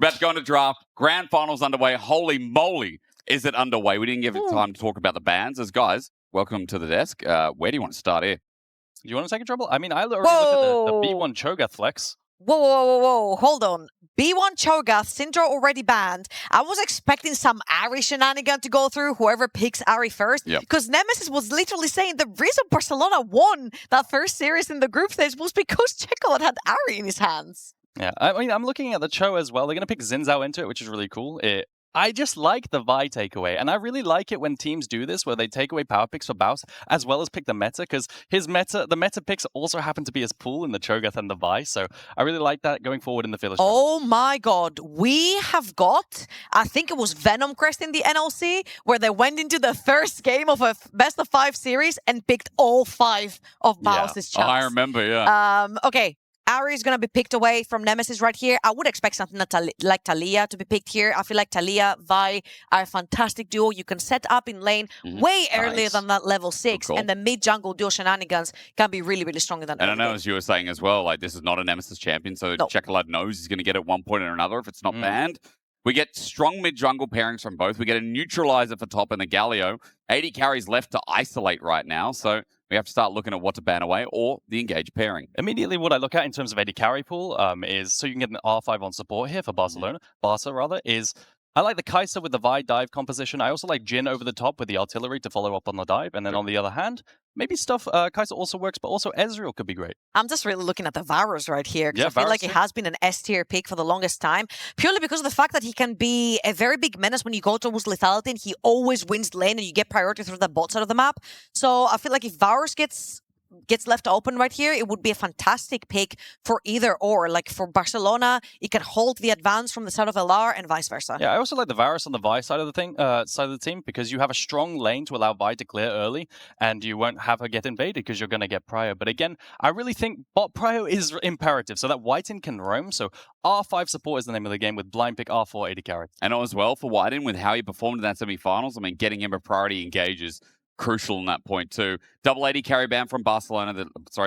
about to go into draft. Grand finals underway. Holy moly, is it underway? We didn't give it time to talk about the bans. As guys, welcome to the desk. Where do you want to start here? Do you want to take a trouble? I mean, I already looked at the B1 Cho'Gath flex. Whoa. Hold on. B1 Cho'Gath, Syndra already banned. I was expecting some Ari shenanigan to go through, whoever picks Ari first. Because Nemesis was literally saying the reason Barcelona won that first series in the group stage was because Chekolad had Ari in his hands. Yeah, I mean, I'm looking at the Cho as well. They're going to pick Xin Zhao into it, which is really cool. I just like the Vi takeaway, and I really like it when teams do this, where they take away power picks for Baus, as well as pick the meta, because the meta picks also happen to be his pool in the Cho'Gath and the Vi, so I really like that going forward in the Philish. Oh my god, we have got, I think it was Venom Crest in the NLC, where they went into the first game of a best of 5 series and picked all 5 of Baus's chunks. Oh, I remember, Okay. Ari is going to be picked away from Nemesis right here. I would expect something like Taliyah to be picked here. I feel like Taliyah, Vi are a fantastic duo. You can set up in lane way earlier than that level 6. And the mid-jungle duo shenanigans can be really, really strong in that. And I know, as you were saying as well, like this is not a Nemesis champion, so Chekolad knows he's going to get at one point or another if it's not banned. We get strong mid-jungle pairings from both. We get a neutralizer for top and the Galio. 80 carries left to isolate right now, so we have to start looking at what to ban away or the engage pairing. Immediately, what I look at in terms of 80 carry pool is, so you can get an R5 on support here for Barcelona. Barca, rather, is... I like the Kai'Sa with the Vi dive composition. I also like Jhin over the top with the artillery to follow up on the dive. And then on the other hand, maybe stuff Kai'Sa also works, but also Ezreal could be great. I'm just really looking at the Varus right here, because I feel like it has been an S-tier pick for the longest time, purely because of the fact that he can be a very big menace when you go towards lethality, and he always wins lane and you get priority through the bot side of the map. So I feel like if Varus gets left open right here, it would be a fantastic pick for either or. Like for Barcelona, it can hold the advance from the side of LR and vice versa. Yeah, I also like the Varus on the Vi side of the team, because you have a strong lane to allow Vi to clear early, and you won't have her get invaded because you're going to get prio. But again, I really think bot prio is imperative, so that Whiten can roam. So R5 support is the name of the game with blind pick R4 80 carry. And as well for Whiten, with how he performed in that semi-finals, I mean, getting him a priority engage is crucial in that point too. Double 80 carry ban from Barcelona.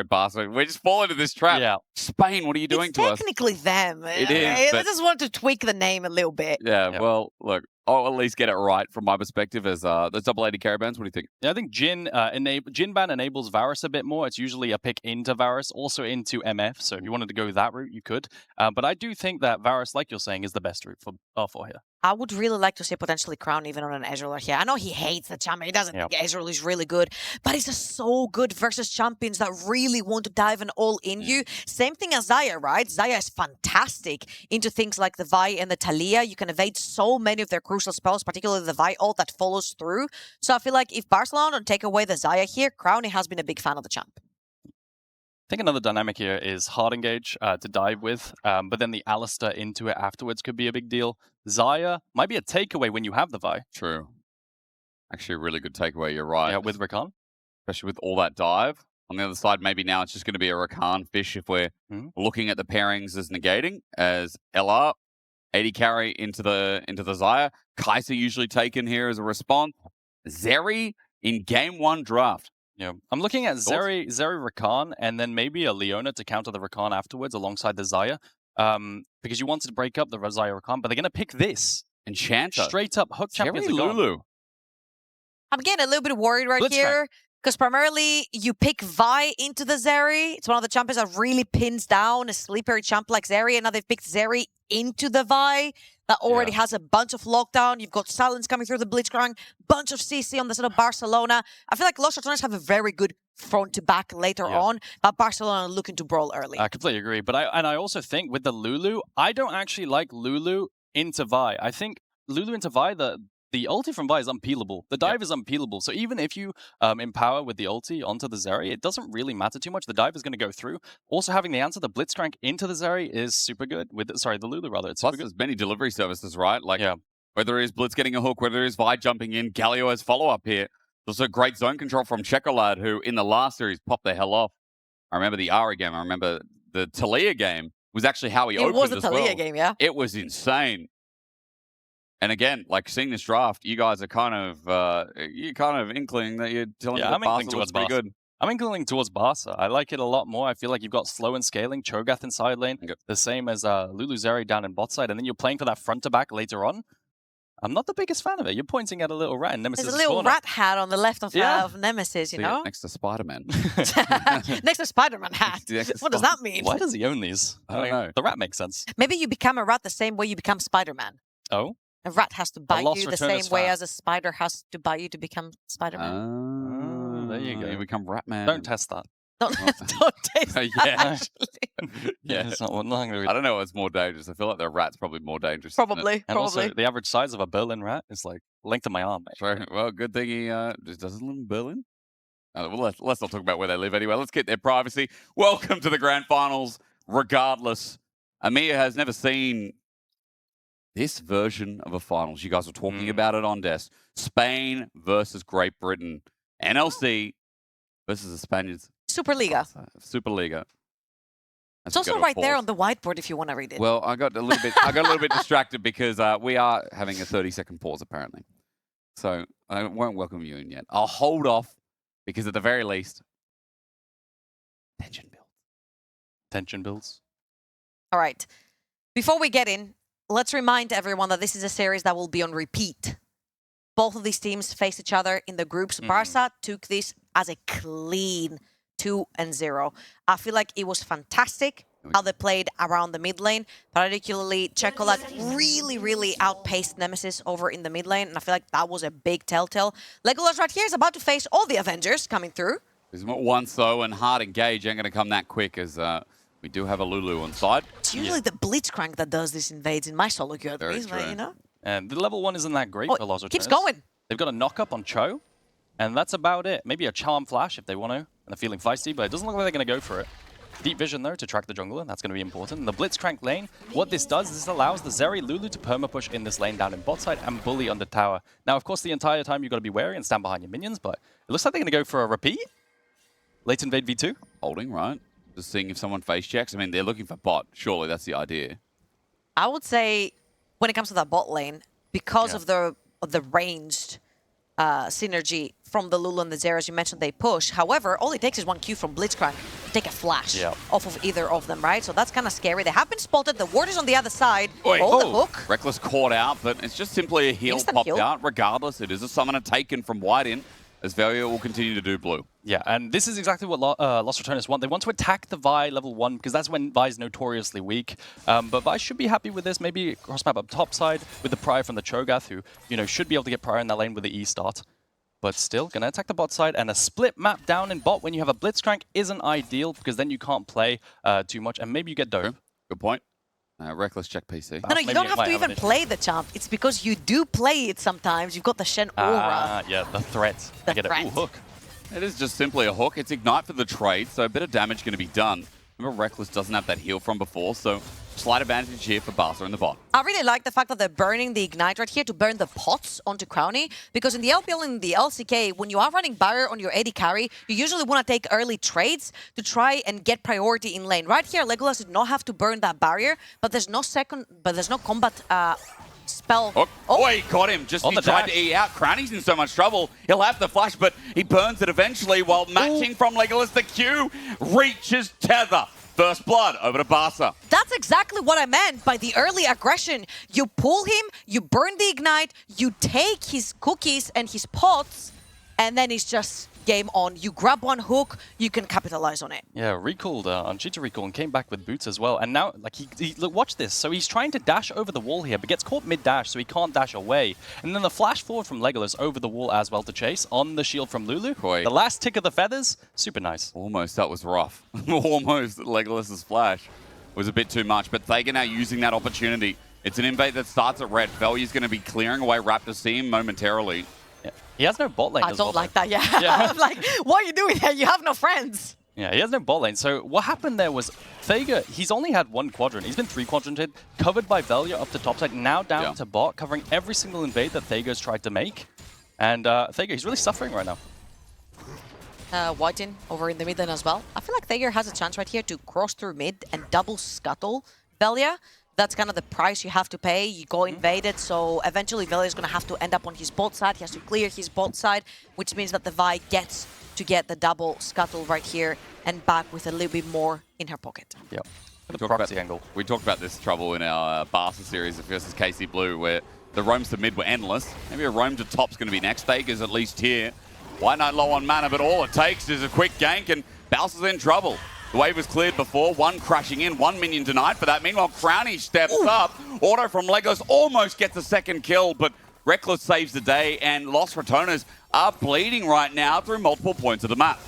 Barcelona. We're just falling into this trap. Yeah. Spain, what are you doing to us? It's technically them. It is. I just want to tweak the name a little bit. Yeah, well, look, I'll at least get it right from my perspective as those double 80 carry bans. What do you think? Yeah, I think Jhin ban enables Varus a bit more. It's usually a pick into Varus, also into MF. So if you wanted to go that route, you could. But I do think that Varus, like you're saying, is the best route for R4 here. I would really like to see potentially Crown even on an Ezreal here. I know he hates the champion. He doesn't think Ezreal is really good, but he's just so good versus champions that really want to dive and all in you. Same thing as Xayah, right? Xayah is fantastic into things like the Vi and the Taliyah. You can evade so many of their crucial spells, particularly the Vi ult that follows through. So I feel like if Barcelona don't take away the Xayah here, Crowny has been a big fan of the champ. I think another dynamic here is hard engage to dive with, but then the Alistair into it afterwards could be a big deal. Xayah might be a takeaway when you have the Vi. True. Actually, a really good takeaway, you're right. Yeah, with Rakan. Especially with all that dive. On the other side, maybe now it's just going to be a Rakan fish if we're looking at the pairings as negating, as LR, 80 carry into the Xayah. Kai'Sa usually taken here as a response. Zeri in game 1 draft. Yeah, I'm looking at Zeri Rakan, and then maybe a Leona to counter the Rakan afterwards alongside the Xayah. Because you wanted to break up the Xayah Rakan, but they're going to pick this. Enchanter. Straight up hook champions Zeri Lulu. I'm getting a little bit worried right here. Because primarily, you pick Vi into the Zeri. It's one of the champions that really pins down a sleeper champ like Zeri. And now they've picked Zeri into the Vi that already has a bunch of lockdown. You've got Silence coming through the Blitzcrank, bunch of CC on the side of Barcelona. I feel like Los Ratones have a very good front to back later on, but Barcelona are looking to brawl early. I completely agree. But I also think with the Lulu, I don't actually like Lulu into Vi. I think Lulu into Vi, the ulti from Vi is unpeelable. The dive is unpeelable. So even if you empower with the ulti onto the Zeri, it doesn't really matter too much. The dive is going to go through. Also having the answer, the Blitzcrank into the Zeri is super good. The Lulu rather. It's Plus, super good. there's many delivery services, right? Like, whether it is Blitz getting a hook, whether it is Vi jumping in, Galio has follow-up here. There's also great zone control from Chekolad, who in the last series popped the hell off. I remember the Ari game. I remember the Taliyah game was actually how he opened as well. It was the Taliyah game, yeah. It was insane. And again, like seeing this draft, you guys are kind of inkling that you're telling me that Barcelona was pretty good. I'm inclining towards Barça. I like it a lot more. I feel like you've got slow and scaling, Cho'Gath in side lane, the same as Lulu Zeri down in bot side, and then you're playing for that front to back later on. I'm not the biggest fan of it. You're pointing at a little rat in Nemesis' There's a little corner. rat hat on the left of, of Nemesis, you know? Next to Spider-Man. Next to Spider-Man hat. What does that mean? Why does he own these? I don't know. The rat makes sense. Maybe you become a rat the same way you become Spider-Man. Oh? A rat has to bite you the same way fan. as a spider has to bite you to become Spider-Man. Oh, there you go. You become Ratman. Don't test that. Don't taste that, actually. It's not gonna be... I don't know what's more dangerous. I feel like the rat's probably more dangerous. Probably. And also, the average size of a Berlin rat is like length of my arm. Well, good thing he just doesn't live in Berlin. Well, let's not talk about where they live anyway. Let's get their privacy. Welcome to the grand finals. Regardless, EMEA has never seen this version of a finals. You guys were talking about it on desk. Spain versus Great Britain. NLC versus the Spaniards. Superliga. Superliga. It's also right there on the whiteboard if you want to read it. Well, I got a little bit distracted because we are having a 30-second pause apparently. So I won't welcome you in yet. I'll hold off because at the very least, tension builds. Tension builds. All right. Before we get in, let's remind everyone that this is a series that will be on repeat. Both of these teams face each other in the groups. Barça took this as a clean 2-0. I feel like it was fantastic how they played around the mid lane. Particularly, Chocolate really outpaced Nemesis over in the mid lane. And I feel like that was a big telltale. Legolas right here is about to face all the Avengers coming through. There's not once, though, and hard engage ain't going to come that quick as we do have a Lulu on side. It's usually the Blitzcrank that does this invades in my solo queue, at least, you know? And the level 1 isn't that great for Los Ratones. Keeps going. They've got a knock-up on Cho, and that's about it. Maybe a Charm Flash if they want to, and they're feeling feisty, but it doesn't look like they're going to go for it. Deep Vision, though, to track the jungler. That's going to be important. And the Blitzcrank lane, what this does is this allows the Zeri Lulu to perma-push in this lane down in bot side and bully under tower. Now, of course, the entire time you've got to be wary and stand behind your minions, but it looks like they're going to go for a repeat. Late invade V2. Holding, right? Just seeing if someone face checks. I mean, they're looking for bot. Surely that's the idea. I would say when it comes to that bot lane, because of the ranged synergy from the Lulu and the Zeri, as you mentioned, they push. However, all it takes is one Q from Blitzcrank to take a flash off of either of them, right? So that's kind of scary. They have been spotted. The ward is on the other side. The hook. Reckless caught out, but it's just simply a heal popped out. Regardless, it is a summoner taken from white in, as Valia will continue to do blue. Yeah, and this is exactly what Los Ratones want. They want to attack the Vi level 1, because that's when Vi is notoriously weak. But Vi should be happy with this. Maybe cross map up top side with the Prior from the Cho'Gath, who, you know, should be able to get Prior in that lane with the E start. But still, going to attack the bot side, and a split map down in bot when you have a Blitzcrank isn't ideal, because then you can't play too much, and maybe you get dope. Good point. Reckless check PC. No, you don't have to even play the champ. It's because you do play it sometimes. You've got the Shen aura. Yeah, the threat. The get threat. It. Ooh, hook. It is just simply a hook. It's Ignite for the trade, so a bit of damage going to be done. Remember, Reckless doesn't have that heal from before, so slight advantage here for Barça in the bot. I really like the fact that they're burning the Ignite right here to burn the pots onto Crowny, because in the LPL and the LCK, when you are running Barrier on your AD carry, you usually want to take early trades to try and get priority in lane. Right here, Legolas did not have to burn that barrier, but there's no combat spell. Oh, he caught him. Just he tried to E out. Crowny's in so much trouble. He'll have the flash, but he burns it eventually while matching from Legolas. The Q reaches tether. First blood over to Barça. That's exactly what I meant by the early aggression. You pull him, you burn the Ignite, you take his cookies and his pots, and then it's just game on. You grab one hook, you can capitalize on it. Yeah, recalled on Cheetah Recall and came back with boots as well. And now, like, look, watch this. So he's trying to dash over the wall here, but gets caught mid-dash, so he can't dash away. And then the flash forward from Legolas over the wall as well to chase on the shield from Lulu. Boy. The last tick of the feathers, super nice. Almost, that was rough. Almost Legolas's flash was a bit too much, but Thager now using that opportunity. It's an invade that starts at red. Vely's going to be clearing away Raptor Seam momentarily. Yeah. He has no bot lane. I don't like that, yeah. I'm like, what are you doing here? You have no friends. Yeah, he has no bot lane. So what happened there was Thager, he's only had one quadrant. He's been 3 quadranted, covered by Velia up to top side, now down to bot, covering every single invade that Thager's tried to make. And Thager, he's really suffering right now. White in over in the mid lane as well. I feel like Thager has a chance right here to cross through mid and double scuttle Velia. That's kind of the price you have to pay. You go invaded, so eventually Velia is going to have to end up on his bot side. He has to clear his bot side, which means that the Vi gets to get the double scuttle right here and back with a little bit more in her pocket. Yep. The proxy angle. We talked about this trouble in our Barça series versus KC Blue, where the roams to mid were endless. Maybe a roam to top's going to be next. Faker's at least here. White Knight low on mana, but all it takes is a quick gank, and Barça's in trouble. The wave was cleared before, one crashing in, one minion denied for that. Meanwhile, Crownie steps up. Auto from Legos almost gets a second kill, but Reckless saves the day, and Los Ratones are bleeding right now through multiple points of the map.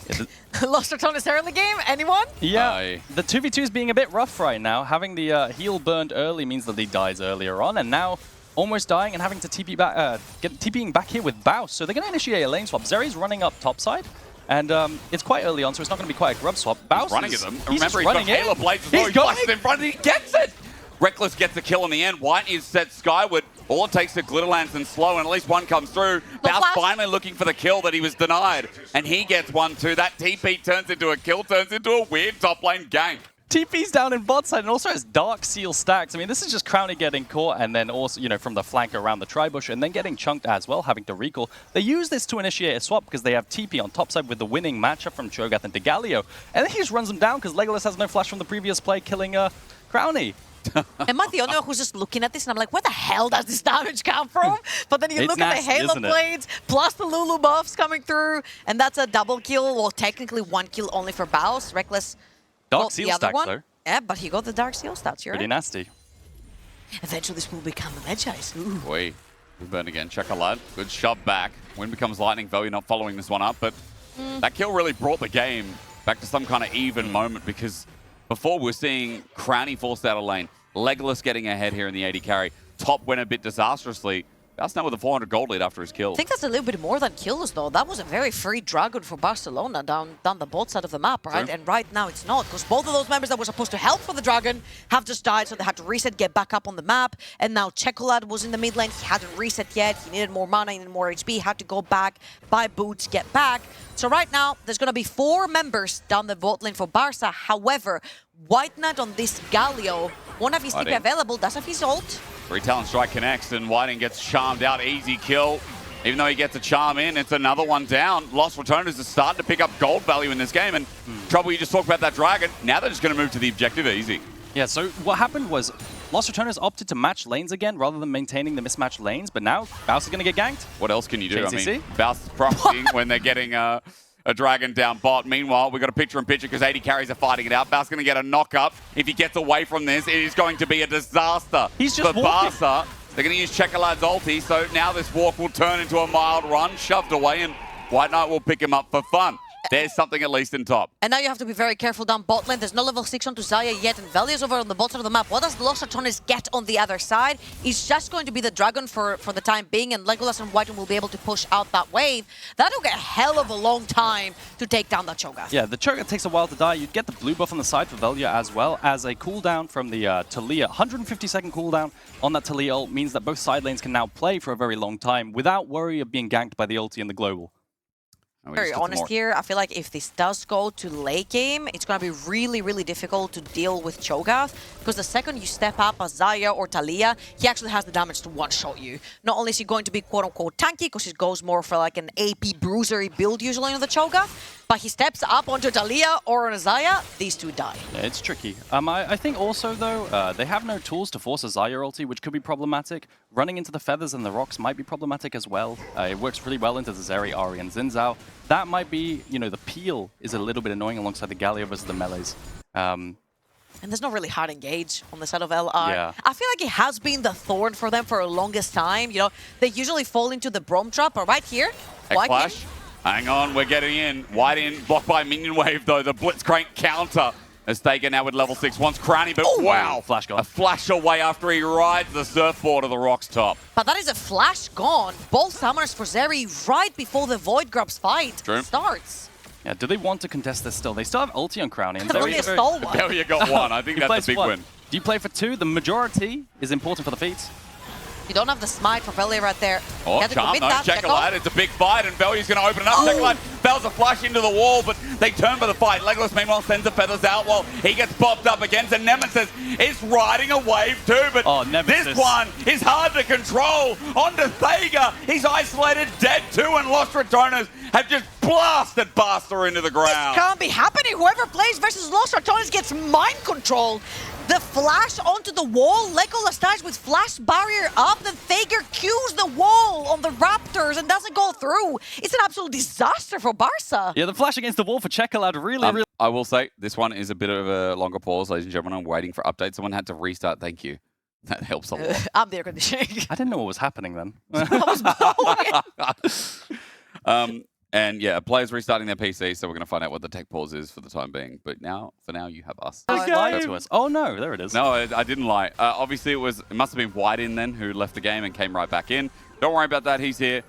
Los Ratones early game? Anyone? Yeah, the 2v2 is being a bit rough right now. Having the heal burned early means that he dies earlier on, and now almost dying and having to TP back, TPing back here with Baus. So they're going to initiate a lane swap. Zeri's running up topside, and it's quite early on, so it's not going to be quite a grub swap. Baus He's running at them. He's Remember, he's running got Halo Blades as well. He flashes in front and he gets it! Reckless gets the kill in the end. White is set skyward. All it takes is Glitterlands and slow, and at least one comes through. Baus finally looking for the kill that he was denied, and he gets one too. That TP turns into a kill, turns into a weird top lane gank. TP's down in bot side and also has Dark Seal stacks. I mean, this is just Crownie getting caught and then also, you know, from the flank around the tri-bush and then getting chunked as well, having to recall. They use this to initiate a swap because they have TP on top side with the winning matchup from Cho'Gath and Galio. And then he just runs them down because Legolas has no flash from the previous play, killing Crownie. Am I the only one who's just looking at this and I'm like, where the hell does this damage come from? But then you look at the Halo Blades, plus the Lulu buffs coming through, and that's a double kill. Well, technically one kill only for Baus. Reckless. Dark Seal stacks, though. Yeah, but he got the Dark Seal stats, you're Pretty right. nasty. Eventually this will become a Medjay's. Boy, we burn again. Check a lad. Good shove back. Wind becomes lightning. Value not following this one up, but that kill really brought the game back to some kind of even moment, because before we were seeing Crownie forced out of lane, Legolas getting ahead here in the AD carry. Top went a bit disastrously. That's now with a 400 gold lead after his kill. I think that's a little bit more than kills, though. That was a very free Dragon for Barcelona down the bot side of the map, right? True. And right now it's not, because both of those members that were supposed to help for the Dragon have just died, so they had to reset, get back up on the map. And now Checolad was in the mid lane. He hadn't reset yet. He needed more mana, he needed more HP, had to go back, buy boots, get back. So right now, there's going to be 4 members down the bot lane for Barca. However, White Knight on this Galio won't have his TP available, does have his ult. Free Talent Strike connects, and Whiting gets charmed out. Easy kill. Even though he gets a charm in, it's another one down. Los Ratones is starting to pick up gold value in this game, and trouble, you just talked about that Dragon. Now they're just going to move to the objective easy. Yeah, so what happened was Los Ratones opted to match lanes again rather than maintaining the mismatched lanes, but now Baus is going to get ganked. What else can you do? JCC? I mean, Baus is proxying when they're getting a Dragon down bot. Meanwhile, we've got a picture-in-picture because 80 carries are fighting it out. Baus going to get a knock-up. If he gets away from this, it is going to be a disaster. He's just for Barca. They're going to use Checolad's ulti, so now this walk will turn into a mild run, shoved away, and White Knight will pick him up for fun. There's something at least in top. And now you have to be very careful down bot lane. There's no level 6 onto Xayah yet, and Velia's over on the bottom of the map. What does Los Ratones get on the other side? It's just going to be the Dragon for the time being, and Legolas and Whiten will be able to push out that wave. That will get a hell of a long time to take down that Cho'Gath. Yeah, the Cho'Gath takes a while to die. You'd get the blue buff on the side for Velia as well as a cooldown from the Talia. 150-second cooldown on that Talia ult means that both side lanes can now play for a very long time without worry of being ganked by the ulti and the global. Very honest here, I feel like if this does go to late game, it's going to be really, really difficult to deal with Cho'Gath, because the second you step up as Xayah or Talia, he actually has the damage to one-shot you. Not only is he going to be quote-unquote tanky, because he goes more for like an AP bruisery build usually on the Cho'Gath, but he steps up onto Talia or on a Xayah, these two die. Yeah, it's tricky. I think also, though, they have no tools to force a Xayah ulti, which could be problematic. Running into the feathers and the rocks might be problematic as well. It works really well into the Zeri, Ahri, and Xin Zhao. That might be, you know, the peel is a little bit annoying alongside the Galio versus the melees. And there's no really hard engage on the side of LR. Yeah. I feel like it has been the thorn for them for the longest time. You know, they usually fall into the Brom trap, but right here, Flash. Hang on, we're getting in. White in, blocked by minion wave though. The Blitzcrank counter as Staker now with level 6. Wants Crownie, but wow. Flash gone. A flash away after he rides the surfboard of the Rock's top. But that is a flash gone. Both summoners for Zeri right before the Void Grubs fight starts. Yeah, do they want to contest this still? They still have ulti on Crownie. And Only stole one. Velia got one. I think that's a big win. Do you play for 2? The majority is important for the feats. You don't have the smite for Velia right there. Oh, charm, no, Checolad. It's a big fight, and Velia's going to open it up. Checolad Fails a flush into the wall, but they turn for the fight. Legolas, meanwhile, sends the feathers out while he gets popped up against, and Nemesis is riding a wave too, but this one is hard to control. Onto Thega, he's isolated, dead too, and Lost Ratones have just blasted Barça into the ground. This can't be happening. Whoever plays versus Lost Ratones gets mind controlled. The flash onto the wall, Legolas dies with flash barrier up, then Thega cues the wall on the Raptors and doesn't go through. It's an absolute disaster for Barça. Yeah, the flash against the wall for Checkerlad really... I will say, this one is a bit of a longer pause, ladies and gentlemen. I'm waiting for updates. Someone had to restart. Thank you. That helps a lot. I'm the air conditioning. I didn't know what was happening then. I was blowing. And yeah, players restarting their PC, so we're going to find out what the tech pause is for the time being. But for now, you have us. Lie to us. Oh no, there it is. No, I didn't lie. Obviously, it must have been White in then who left the game and came right back in. Don't worry about that. He's here.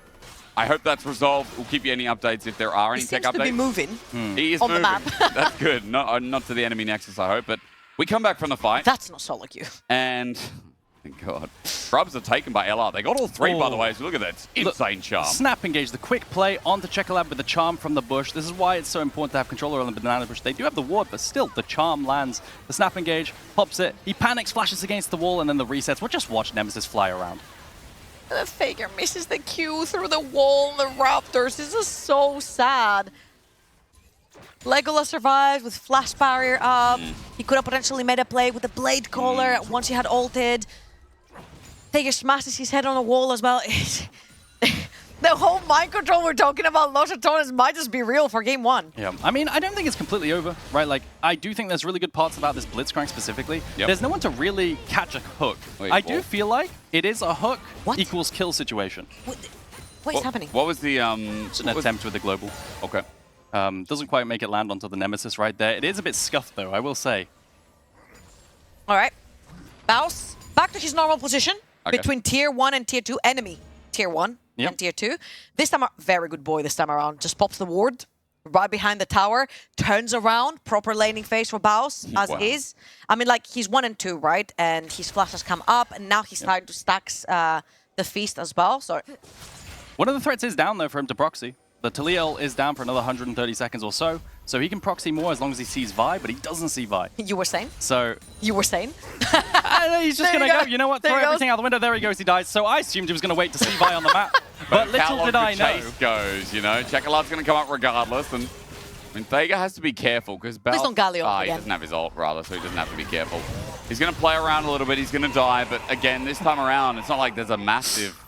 I hope that's resolved. We'll keep you any updates if there are any tech updates. He seems to be moving. He is on moving. The map. That's good. Not to the enemy nexus, I hope. But we come back from the fight. That's not solo queue. And... Thank God. Grubs are taken by LR. They got all three, by the way, so look at that. It's insane charm. Snap engage, the quick play onto Checkerlad with the charm from the bush. This is why it's so important to have controller on the banana bush. They do have the ward, but still, the charm lands. The snap engage, pops it, he panics, flashes against the wall, and then the resets. We'll just watch Nemesis fly around. The Faker misses the Q through the wall, the Raptors. This is so sad. Legolas survives with flash barrier up. He could have potentially made a play with the blade caller once he had ulted. Faker smashes his head on the wall as well. The whole mind control we're talking about, Lost Ratones might just be real for game one. Yeah, I mean, I don't think it's completely over, right? Like, I do think there's really good parts about this Blitzcrank specifically. Yep. There's no one to really catch a hook. I do feel like it is a hook equals kill situation. What is happening? What was the... It's an attempt with the global. Okay. Doesn't quite make it land onto the Nemesis right there. It is a bit scuffed, though, I will say. All right. Bouse back to his normal position between tier 1 and tier 2 enemy. Tier 1 and tier 2. This time, very good boy this time around. Just pops the ward right behind the tower, turns around, proper laning phase for Bouse as is. I mean, like, he's 1 and 2, right? And his flash has come up, and now he's starting to stack the feast as well. So one of the threats is down, though, for him to proxy. The Taliel is down for another 130 seconds or so he can proxy more as long as he sees Vi, but he doesn't see Vi. You were saying? So... You were saying? He's just going to go, you know what, throw everything out the window, there he goes, he dies. So I assumed he was going to wait to see Vi on the map. But little did I know. Chase goes, you know, Checkerlad's going to come up regardless, and I mean, Thega has to be careful, because Please don't Galio he doesn't have his ult, rather, so he doesn't have to be careful. He's going to play around a little bit, he's going to die, but again, this time around, it's not like there's a massive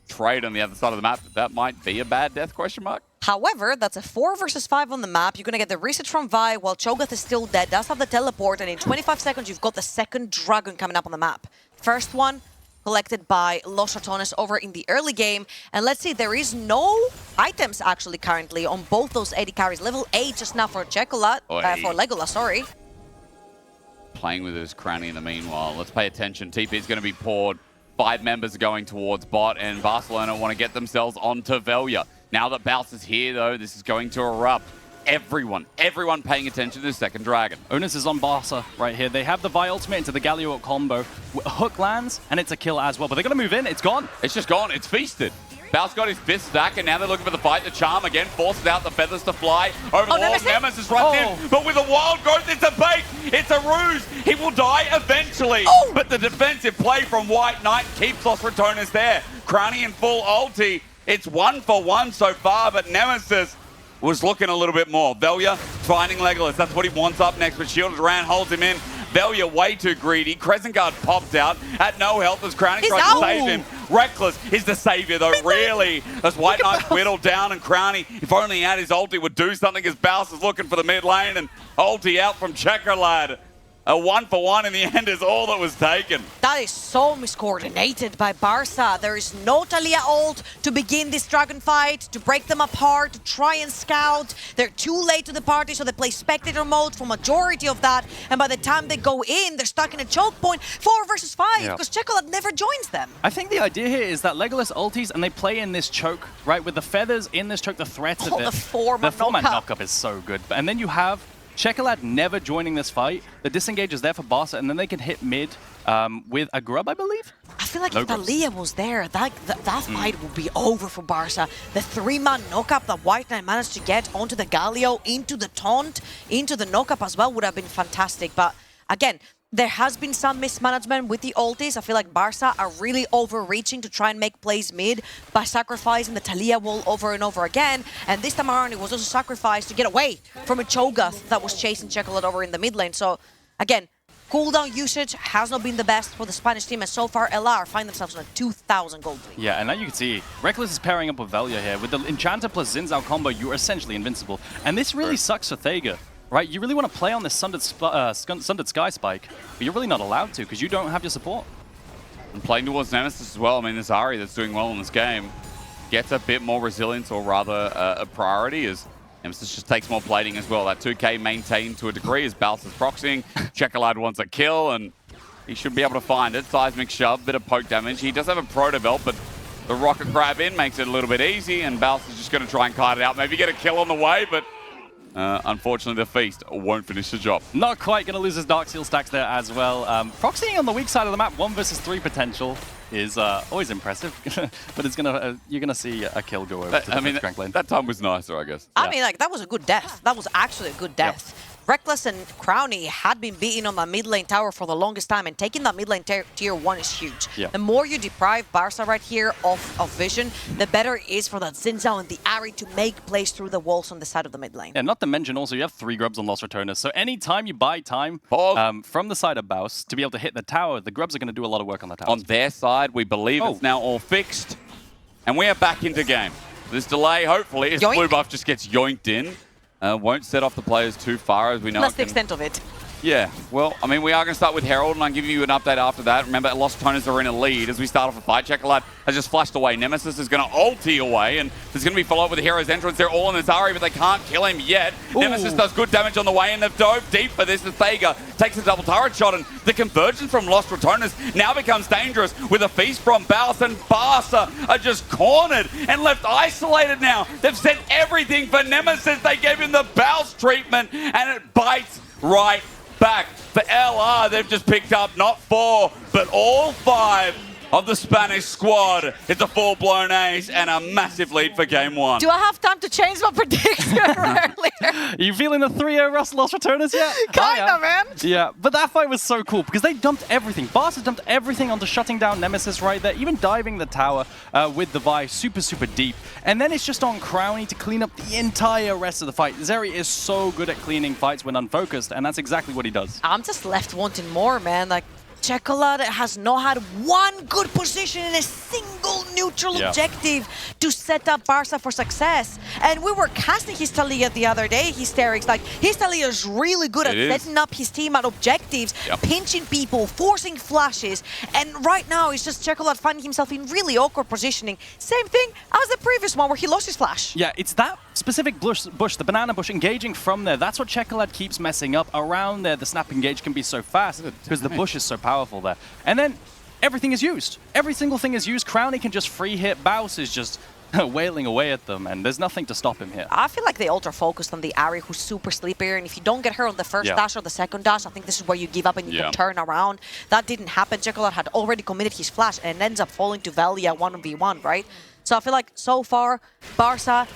trade on the other side of the map. That might be a bad death, question mark? However, that's a 4 versus 5 on the map. You're going to get the reset from Vi while Cho'Gath is still dead, does have the teleport, and in 25 seconds, you've got the second dragon coming up on the map. First one collected by Lost Ratones over in the early game. And let's see, there is no items actually currently on both those 80 carries. Level 8 just now for Checkerlad, for Legolas, sorry. Playing with his Crownie in the meanwhile. Let's pay attention. TP is going to be poured. 5 members are going towards bot, and Barcelona want to get themselves onto Velia. Now that Bouse is here, though, this is going to erupt. Everyone paying attention to the second dragon. Onus is on Barca right here. They have the Vi ultimate into the Galio combo. Hook lands, and it's a kill as well. But they're going to move in. It's gone. It's just gone. It's feasted. Bouse got his fifth stack, and now they're looking for the fight. The charm again forces out the feathers to fly over the wall. Nemesis runs in, but with a wild growth, it's a bait. It's a ruse. He will die eventually. But the defensive play from White Knight keeps Lost Ratones there. Crownie in full ulti. It's 1-for-1 so far, but Nemesis was looking a little bit more. Velia finding Legolas. That's what he wants up next, but Shielded Ran holds him in. Velia way too greedy. Crescent Guard popped out at no health as Crownie tries to save him. Reckless is the savior, though, really. As White Knight's whittled down, and Crownie, if only he had his ulti, would do something as Bouse is looking for the mid lane, and ulti out from Checkerlad. A 1-for-1 in the end is all that was taken. That is so miscoordinated by Barca. There is no Talia ult to begin this dragon fight, to break them apart, to try and scout. They're too late to the party, so they play spectator mode for majority of that. And by the time they go in, they're stuck in a choke point, 4 versus 5, because Checkerlad never joins them. I think the idea here is that Legolas ultis and they play in this choke, right? With the feathers in this choke, the threats of it. The 4-man knock-up is so good. And then you have Chocolate never joining this fight. The disengage is there for Barça, and then they can hit mid with a grub, I believe. I feel like if Thalia was there, that fight would be over for Barça. The 3-man knock-up that White Knight managed to get onto the Galio, into the taunt, into the knock-up as well would have been fantastic. But again, there has been some mismanagement with the ultis. I feel like Barça are really overreaching to try and make plays mid by sacrificing the Thalia wall over and over again. And this time around, it was also sacrificed to get away from a Cho'Gath that was chasing Chocolate over in the mid lane. So again, cooldown usage has not been the best for the Spanish team, and so far LR find themselves on a 2,000 gold lead. Yeah, and now you can see Reckless is pairing up with Velia here. With the Enchanter plus Xin Zhao combo, you're essentially invincible. And this really sucks for Thega, right? You really want to play on this Sundered Sky Spike, but you're really not allowed to because you don't have your support. And playing towards Nemesis as well. I mean, this Ahri that's doing well in this game gets a bit more resilience, or rather a priority, as Nemesis just takes more plating as well. That 2k maintained to a degree as Balsa's proxying. Chocolate wants a kill, and he should be able to find it. Seismic shove, bit of poke damage. He does have a proto belt, but the rocket grab in makes it a little bit easy, and Balsa's just going to try and kite it out. Maybe get a kill on the way, but unfortunately the Feast won't finish the job. Not quite going to lose his Dark Seal stacks there as well. Proxying on the weak side of the map, 1 versus 3 potential is always impressive, but it's gonna you're gonna see a kill go over to the crank lane. That time was nicer, I guess. I mean, like, that was a good death. That was actually a good death. Yep. Reckless and Crowny had been beating on the mid lane tower for the longest time, and taking that mid lane tier 1 is huge. Yep. The more you deprive Barça right here of vision, the better it is for that Xin Zhao and the Ahri to make plays through the walls on the side of the mid lane. And not to mention also, you have 3 grubs on Lost Ratones, so anytime you buy time from the side of Baus to be able to hit the tower, the grubs are going to do a lot of work on the tower. On their side, we believe it's now all fixed, and we are back into game. This delay, hopefully, as Blue Buff just gets yoinked in. Won't set off the players too far, as we know. That's the extent of it. Yeah, well, I mean, we are going to start with Herald, and I'll give you an update after that. Remember, Lost Ratones are in a lead as we start off a fight. Chocolate has just flashed away. Nemesis is going to ulti away, and there's going to be follow-up with the Hero's Entrance. They're all in this Ahri, but they can't kill him yet. Ooh. Nemesis does good damage on the way, and they've dove deep for this. The Thega takes a double turret shot, and the convergence from Lost Ratones now becomes dangerous with a feast from Baus, and Barça are just cornered and left isolated now. They've sent everything for Nemesis. They gave him the Baus treatment, and it bites right back. For LR, they've just picked up not 4, but all 5 of the Spanish squad. It's a full-blown ace and a massive lead for game 1. Do I have time to change my prediction earlier? Are you feeling the 3-0 Lost Ratones yet? Kinda, man. Yeah, but that fight was so cool because they dumped everything. Barca dumped everything onto shutting down Nemesis right there, even diving the tower with the Vi super, super deep. And then it's just on Crowny to clean up the entire rest of the fight. Zeri is so good at cleaning fights when unfocused, and that's exactly what he does. I'm just left wanting more, man. Like, Chocolate has not had one good position in a single neutral objective to set up Barça for success. And we were casting his Thalia the other day, Hysterics. Like, his Thalia is really good at setting up his team at objectives, pinching people, forcing flashes. And right now, it's just Chocolate finding himself in really awkward positioning. Same thing as the previous one where he lost his flash. Yeah, it's that specific bush, the banana bush, engaging from there. That's what Chocolate keeps messing up. Around there, the snap engage can be so fast because the bush is so powerful there. And then everything is used. Every single thing is used. Crowny can just free hit. Baus is just wailing away at them, and there's nothing to stop him here. I feel like they ultra focused on the Ahri, who's super sleepier, and if you don't get her on the first dash or the second dash, I think this is where you give up and you can turn around. That didn't happen. Chocolate had already committed his flash and ends up falling to Velia 1v1, right? So I feel like so far, Barça,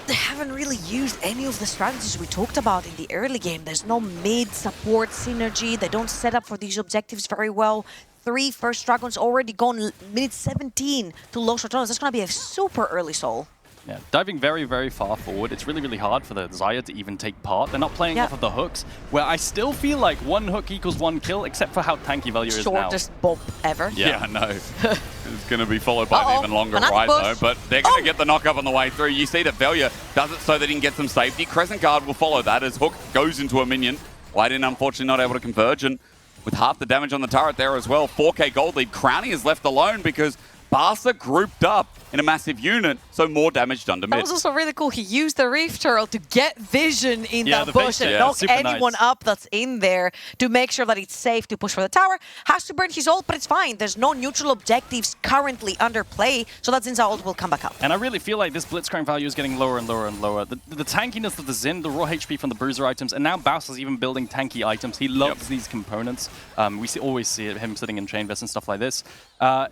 they haven't really used any of the strategies we talked about in the early game. There's no mid-support synergy. They don't set up for these objectives very well. 3 first Dragons already gone minute 17 to Lost Ratones. That's going to be a super early soul. Yeah, diving very, very far forward. It's really, really hard for the Xayah to even take part. They're not playing off of the hooks, where I still feel like 1 hook equals 1 kill, except for how tanky Velia is now. Shortest bump ever. Yeah, I know. It's going to be followed by an even longer ride, though. But they're going to get the knock-up on the way through. You see that Velia does it so that he can get some safety. Crescent Guard will follow that as Hook goes into a minion. White unfortunately not able to converge, and with half the damage on the turret there as well, 4k gold lead. Crowny is left alone because Barça grouped up in a massive unit, so more damage done to mid. That was also really cool. He used the Reef Turtle to get vision in that bush and knock anyone up that's in there to make sure that it's safe to push for the tower. Has to burn his ult, but it's fine. There's no neutral objectives currently under play, so that Zin's ult will come back up. And I really feel like this Blitzcrank value is getting lower and lower and lower. The tankiness of the Zin, the raw HP from the Bruiser items, and now Baus is even building tanky items. He loves these components. We always see him sitting in Chain Vest and stuff like this.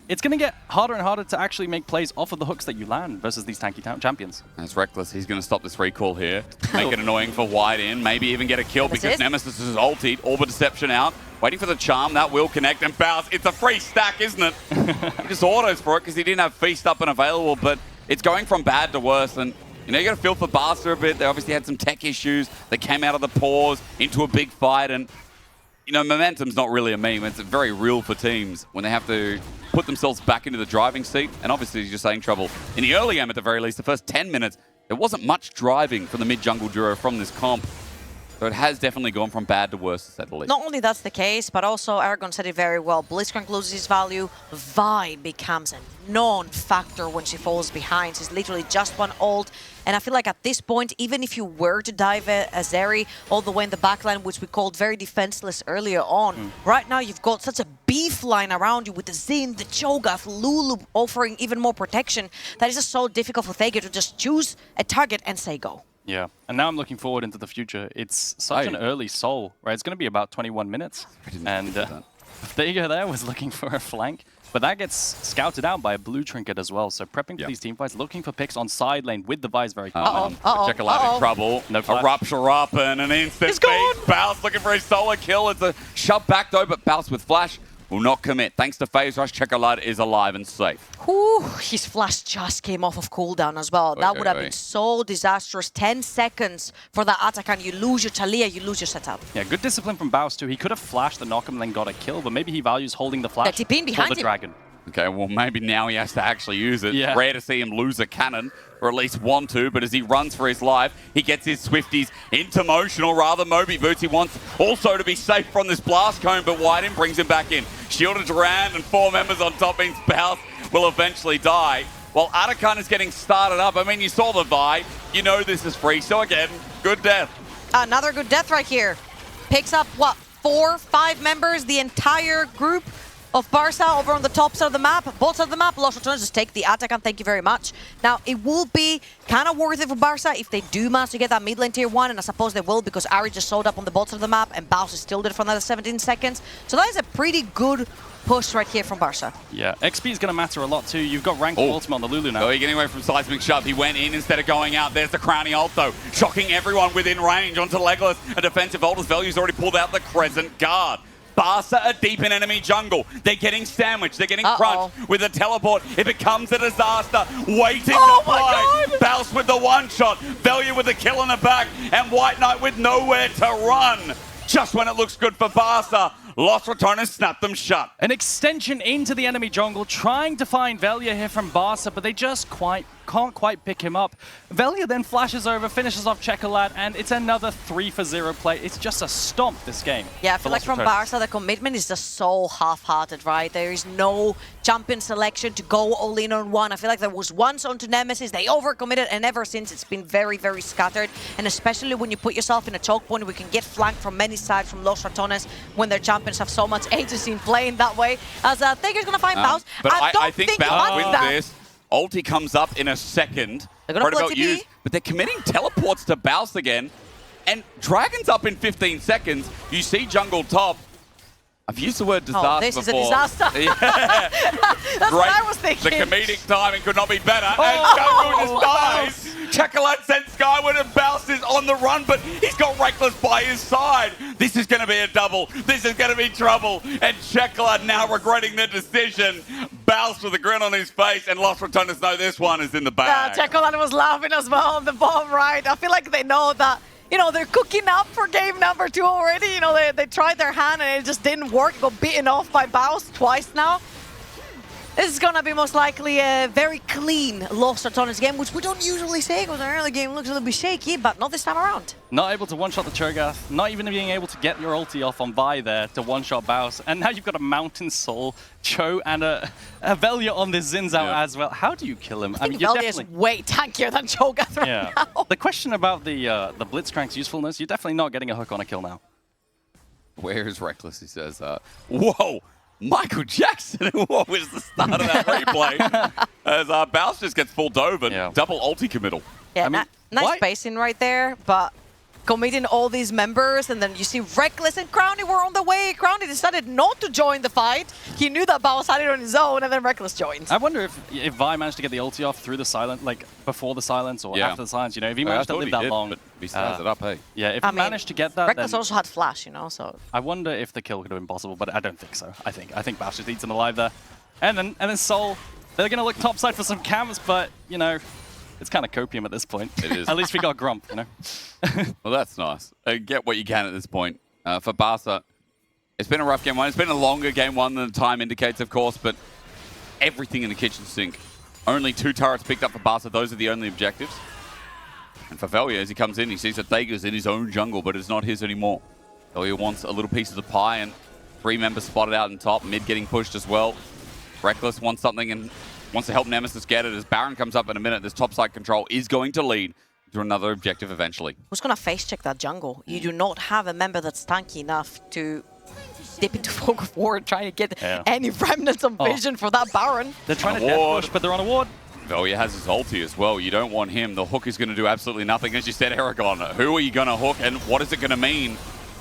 It's going to get harder and harder to actually make plays off of the hooks that you land versus these tanky champions. That's reckless. He's going to stop this recall here. Make it annoying for White in. Maybe even get a kill because Nemesis is ultied. Orb Deception out. Waiting for the charm. That will connect. And Baus, it's a free stack, isn't it? He just autos for it because he didn't have Feast up and available. But it's going from bad to worse. And you know, you got to feel for Barca a bit. They obviously had some tech issues. They came out of the pause into a big fight. And you know, momentum's not really a meme. It's very real for teams when they have to put themselves back into the driving seat. And obviously, as you're saying, Trouble, in the early game at the very least, the first 10 minutes, there wasn't much driving from the mid-jungle duo from this comp. So it has definitely gone from bad to worse, to say the least. Not only that's the case, but also Aragon said it very well. Blitzcrank loses his value. Vi becomes a non-factor when she falls behind. She's literally just one ult. And I feel like at this point, even if you were to dive a Zeri all the way in the backline, which we called very defenseless earlier on, right now you've got such a beef line around you with the Zin, the Cho'Gath, Lulu offering even more protection that is just so difficult for Thega to just choose a target and say go. Yeah, and now I'm looking forward into the future. It's such an early soul, right? It's going to be about 21 minutes. And Thega there was looking for a flank, but that gets scouted out by a blue trinket as well. So prepping for these team fights, looking for picks on side lane with the Vi's very common. Check a lot in trouble. No flash. A rupture up and an instant beat. Baus looking for his solo kill. It's a shove back though, but Baus with flash will not commit. Thanks to Phase Rush, Chocolate is alive and safe. Ooh, his flash just came off of cooldown as well. That would have been so disastrous. 10 seconds for that attack and you lose your Talia, you lose your setup. Yeah, good discipline from Baus too. He could have flashed the knock him and then got a kill, but maybe he values holding the flash for the dragon. Okay, well, maybe now he has to actually use it. Rare to see him lose a cannon, or at least want to, but as he runs for his life, he gets his Swifties into motion, or rather Moby Boots. He wants also to be safe from this blast cone, but Whiten brings him back in. Shielded Durand and 4 members on top means Baus will eventually die. While Atakan is getting started up, I mean, you saw the Vi, you know this is free, so again, good death. Another good death right here. Picks up, what, 4, 5 members, the entire group of Barca over on the top side of the map, both sides of the map. Los Ratones just take the attack and thank you very much. Now, it will be kind of worth it for Barca if they do manage to get that mid lane tier 1, and I suppose they will because Ari just showed up on the bottom of the map and Baus is still there for another 17 seconds. So that is a pretty good push right here from Barca. Yeah, XP is going to matter a lot too. You've got ranked ultimate on the Lulu now. Oh, you're getting away from Seismic Shove. He went in instead of going out. There's the Crowny ult though, shocking everyone within range onto Legolas. A defensive ult as Value's already pulled out the Crescent Guard. Barca are deep in enemy jungle. They're getting sandwiched. They're getting crunched with a teleport. It becomes a disaster. Waiting to play. Baus with the one-shot. Value with the kill in the back. And White Knight with nowhere to run. Just when it looks good for Barca, Los Ratones snap them shut. An extension into the enemy jungle, trying to find Velia here from Barca, but they just can't quite pick him up. Velia then flashes over, finishes off Chocolate, and it's another 3-for-0 play. It's just a stomp, this game. Yeah, I feel like from Barca, the commitment is just so half-hearted, right? There is no champion selection to go all in on one. I feel like there was once onto Nemesis, they overcommitted, and ever since it's been very, very scattered. And especially when you put yourself in a choke point, we can get flanked from many sides from Los Ratones when their champions have so much agency in playing that way. As Thager's gonna find Baus. But I don't think Baus wins this. Ulti comes up in a second. They're gonna pull TP. But they're committing teleports to Baus again. And Dragon's up in 15 seconds. You see jungle top. I've used the word disaster this before. is a disaster. Yeah. That's what I was thinking. The comedic timing could not be better. And jungle just dies. Chocolate sent skyward and Baus is on the run, but he's got Reckless by his side. This is going to be a double. This is going to be trouble. And Chocolate now regretting their decision. Baus with a grin on his face, and Los Ratones know this one is in the bag. Chocolate was laughing as well on the bottom right. I feel like they know that, you know, they're cooking up for game number 2 already. You know, they tried their hand and it just didn't work. Got beaten off by Baus twice now. This is going to be most likely a very clean lost Ratones game, which we don't usually say because our early game looks a little bit shaky, but not this time around. Not able to one-shot the Cho'Gath, not even being able to get your ulti off on Vi there to one-shot Baus, and now you've got a Mountain Soul, Cho, and a Velia on this Xin Zhao as well. How do you kill him? I mean, Velia is way tankier than Cho'Gath right now. The question about the Blitzcrank's usefulness, you're definitely not getting a hook on a kill now. Where's Reckless? He says, whoa! Michael Jackson! What was the start of that replay? As Baus just gets full dove and double ulti committal. Yeah, I mean, nice spacing right there, but committing all these members, and then you see Reckless and Crowny were on the way. Crowny decided not to join the fight. He knew that Baus had it on his own, and then Reckless joined. I wonder if Vi managed to get the ulti off through the silence, like before the silence or after the silence, you know, if he managed to live that long. But he stars it up, hey. Yeah, if he managed to get that, Reckless also had flash, you know, so. I wonder if the kill could have been possible, but I don't think so. I think Baus just eats him alive there. And then Soul, they're going to look topside for some camps, but, you know, it's kind of copium at this point. It is. At least we got Grump, you know? Well, that's nice. Get what you can at this point. For Barça, it's been a rough game one. It's been a longer game one than the time indicates, of course, but everything in the kitchen sink. Only 2 turrets picked up for Barça. Those are the only objectives. And for Velia, as he comes in, he sees that Thager's in his own jungle, but it's not his anymore. Velia wants a little piece of the pie, and 3 members spotted out in top. Mid getting pushed as well. Reckless wants something and wants to help Nemesis get it. As Baron comes up in a minute, this topside control is going to lead to another objective eventually. Who's going to face check that jungle? You do not have a member that's tanky enough to dip into fog of war and try to get any remnants of vision for that Baron. They're trying to death push, but they're on a ward. Velia has his ulti as well. You don't want him. The hook is going to do absolutely nothing. As you said, Aragon, who are you going to hook and what is it going to mean?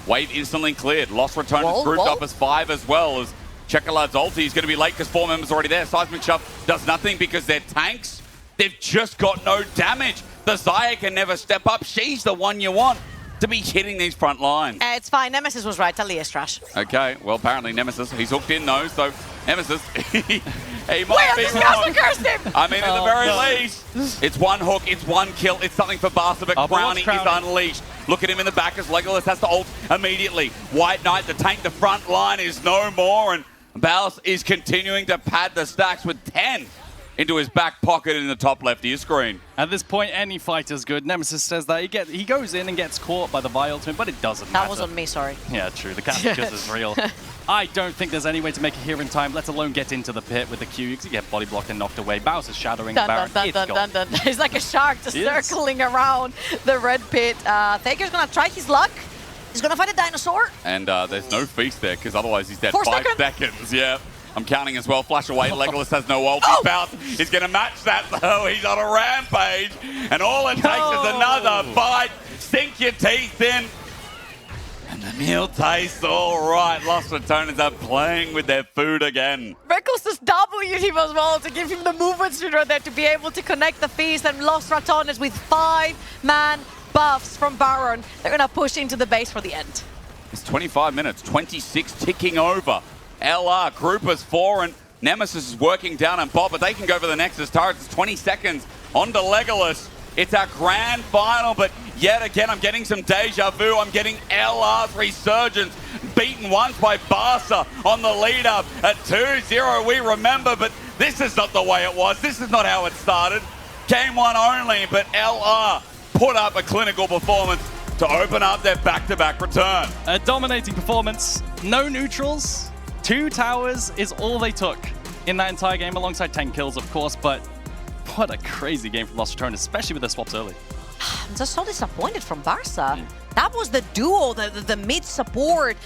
Wave instantly cleared. Lost Ratones grouped up as 5 as well. As Chekalad's ulti is going to be late because 4 members already there. Seismic Shove does nothing because they're tanks. They've just got no damage. The Xayah can never step up. She's the one you want to be hitting these front lines. It's fine. Nemesis was right. Talia's trash. Okay, well, apparently Nemesis, he's hooked in though, so Nemesis, he might be wrong. Cursed him! I mean, at the very least, it's 1 hook, it's 1 kill, it's something for Barça, but Crowny is unleashed. Look at him in the back as Legolas has to ult immediately. White Knight, the tank, the front line is no more, and Baus is continuing to pad the stacks with 10 into his back pocket in the top left of your screen. At this point, any fighter's good. Nemesis says that he goes in and gets caught by the Vi ultimate, but it doesn't matter. That was on me, sorry. Yeah, true. The catch is real. I don't think there's any way to make it here in time, let alone get into the pit with the Q. You can get body blocked and knocked away. Baus is shadowing Baron. He's like a shark just circling around the red pit. Thager's going to try his luck. He's going to fight a dinosaur. And there's no feast there, because otherwise he's dead. 5 seconds, yeah. I'm counting as well. Flash away. Legolas has no ult. Baus is going to match that, though. He's on a rampage. And all it takes is another bite. Sink your teeth in. And the meal tastes all right. Lost Ratones are playing with their food again. Reckless just W'd him as well to give him the movement speed right there to be able to connect the feast. And Lost Ratones with 5-man buffs from Baron. They're going to push into the base for the end. It's 25 minutes. 26 ticking over. LR, Groupers 4, and Nemesis is working down on bot, but they can go for the Nexus turrets. It's 20 seconds onto Legolas. It's our grand final, but yet again, I'm getting some deja vu. I'm getting LR's resurgence, beaten once by Barça on the lead-up at 2-0. We remember, but this is not the way it was. This is not how it started. Game 1 only, but LR put up a clinical performance to open up their back-to-back return. A dominating performance, no neutrals. 2 towers is all they took in that entire game, alongside 10 kills, of course, but what a crazy game from Lost Ratones, especially with the swaps early. I'm just so disappointed from Barça. That was the duo, the mid support